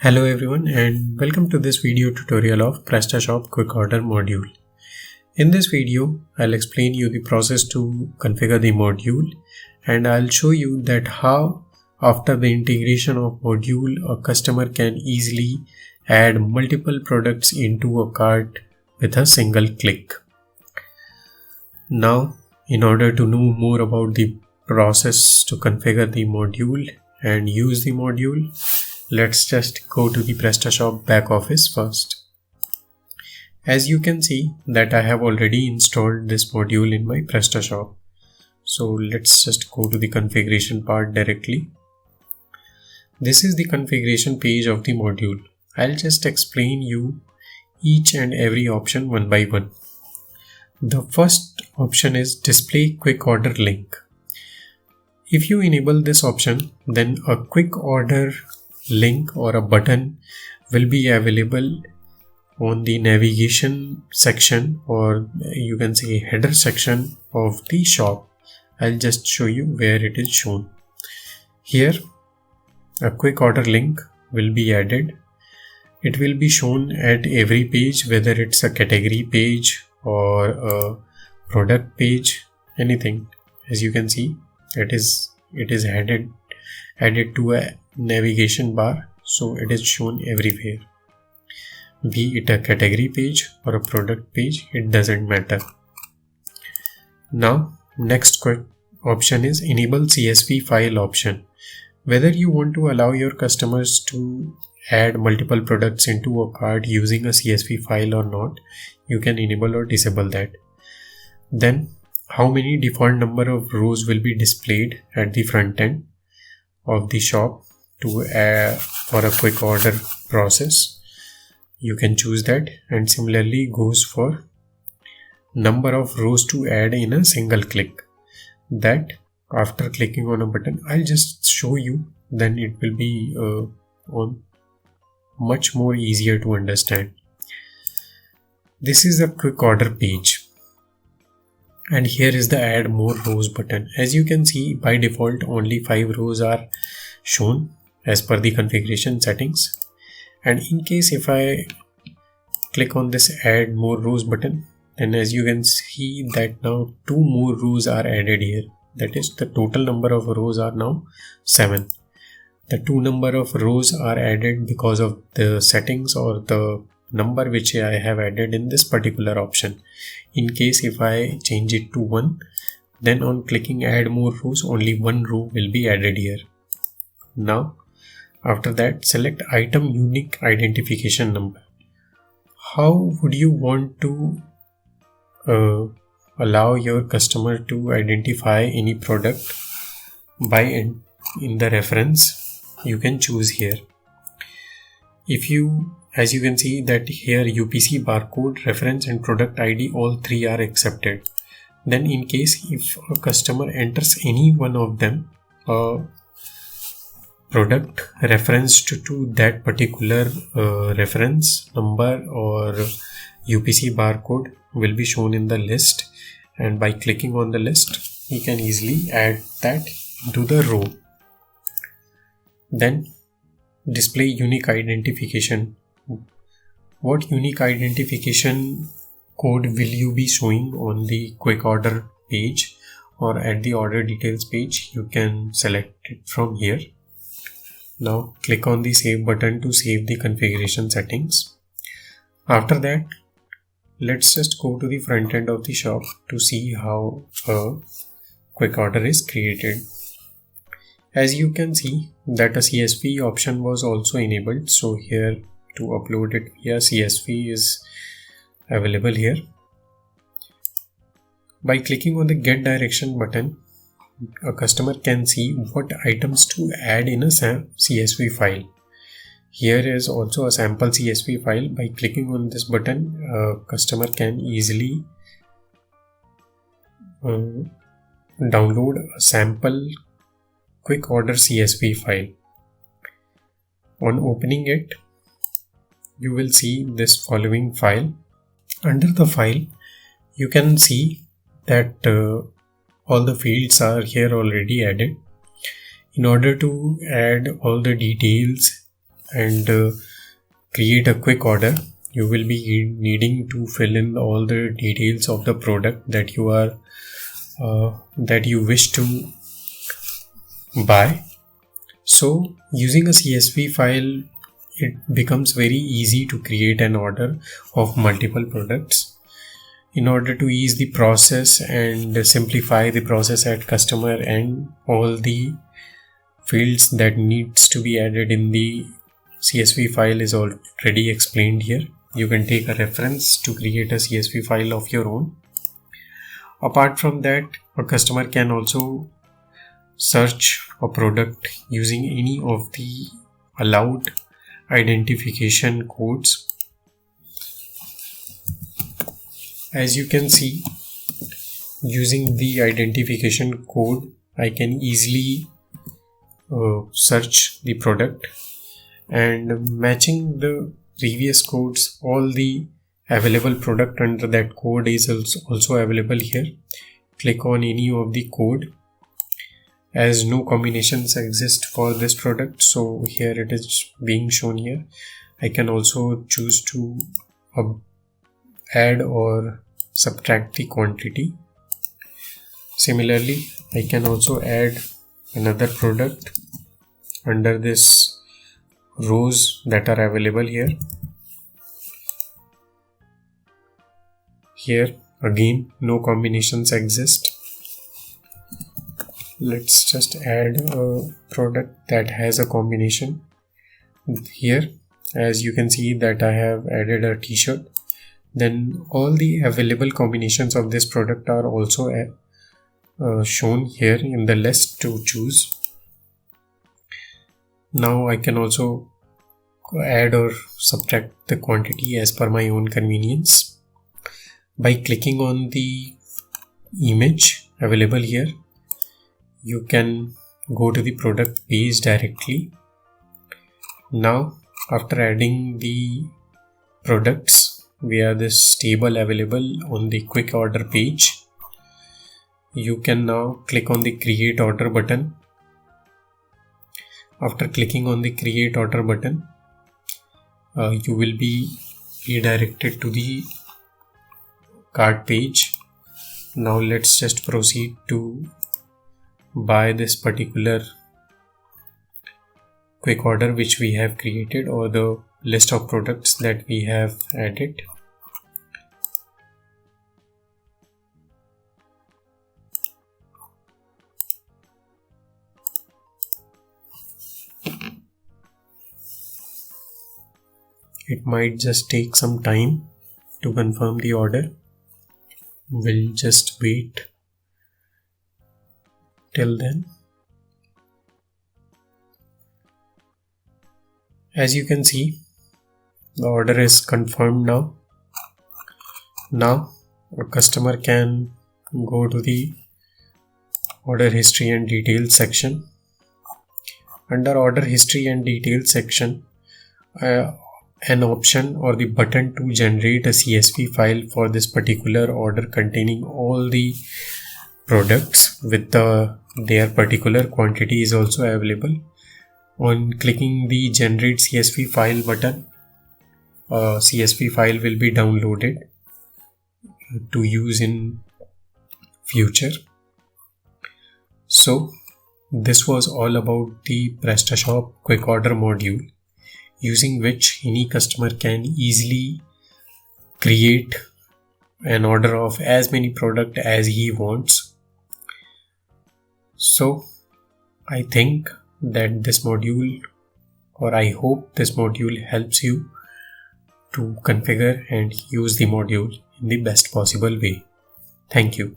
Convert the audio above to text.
Hello everyone and welcome to this video tutorial of Prestashop Quick Order module. In this video, I'll explain you the process to configure the module and I'll show you that how after the integration of module a customer can easily add multiple products into a cart with a single click. Now, in order to know more about the process to configure the module and use the module, let's just go to the Prestashop back office first. As you can see that I have already installed this module in my Prestashop. So let's just go to the configuration part directly. This is the configuration page of the module. I'll just explain you each and every option one by one. The first option is display quick order link. If you enable this option, then a quick order link or a button will be available on the navigation section, or you can say header section of the shop. I'll just show you where it is shown. Here a quick order link will be added. It will be shown at every page, whether it's a category page or a product page, anything. As you can see, it is added to a navigation bar, so it is shown everywhere. Be it a category page or a product page, it doesn't matter. Now, next quick option is enable CSV file option. Whether you want to allow your customers to add multiple products into a cart using a CSV file or not, you can enable or disable that. Then, how many default number of rows will be displayed at the front end of the shop to for a quick order process, you can choose that, and similarly goes for number of rows to add in a single click. That after clicking on a button, I'll just show you, then it will be much more easier to understand. This is a quick order page, and here is the add more rows button. As you can see, by default only 5 rows are shown as per the configuration settings, and in case if I click on this add more rows button, then as you can see that now 2 more rows are added here. That is, the total number of rows are now 7. The 2 number of rows are added because of the settings or the number which I have added in this particular option. In case if I change it to 1, then on clicking add more rows, only 1 row will be added here. Now, after that, select item unique identification number. How would you want to allow your customer to identify any product by in the reference? You can choose here. As you can see that here UPC, barcode, reference and product ID, all 3 are accepted. Then in case if a customer enters any one of them, product reference to that particular reference number or UPC barcode will be shown in the list, and by clicking on the list he can easily add that into the row. Then display unique identification. What unique identification code will you be showing on the quick order page or at the order details page? You can select it from here. Now click on the save button to save the configuration settings. After that, let's just go to the front end of the shop to see how a quick order is created. As you can see that a CSV option was also enabled, so here to upload it via CSV is available here. By clicking on the get direction button, a customer can see what items to add in a CSV file. Here is also a sample CSV file. By clicking on this button, a customer can easily download a sample quick order CSV file. On opening it, you will see this following file. Under the file, you can see that all the fields are here already added. In order to add all the details and create a quick order, you will be needing to fill in all the details of the product that you wish to buy. So using a CSV file, it becomes very easy to create an order of multiple products. In order to ease the process and simplify the process at customer end, all the fields that needs to be added in the CSV file is already explained here. You can take a reference to create a CSV file of your own. Apart from that, a customer can also search a product using any of the allowed identification codes. As you can see, using the identification code, I can easily search the product, and matching the previous codes, all the available product under that code is also available here. Click on any of the code, as no combinations exist for this product, so here it is being shown here. I can also choose to add or subtract the quantity. Similarly, I can also add another product under this rows that are available here. Here again, no combinations exist. Let's just add a product that has a combination. Here, as you can see that I have added a t-shirt. Then all the available combinations of this product are also shown here in the list to choose. Now I can also add or subtract the quantity as per my own convenience. By clicking on the image available here, you can go to the product page directly. Now, after adding the products via this table available on the quick order page, you can now click on the create order button. After clicking on the create order button, you will be redirected to the cart page. Now let's just proceed to buy this particular quick order which we have created, or the list of products that we have added. It might just take some time to confirm the order. We'll just wait till then. As you can see, the order is confirmed now. Now a customer can go to the order history and details section. Under order history and details section, an option or the button to generate a CSV file for this particular order containing all the products with their particular quantity is also available. On clicking the generate CSV file button, a CSV file will be downloaded to use in future. So this was all about the Prestashop quick order module, using which any customer can easily create an order of as many products as he wants. So I think that this module, or I hope this module, helps you to configure and use the module in the best possible way. Thank you.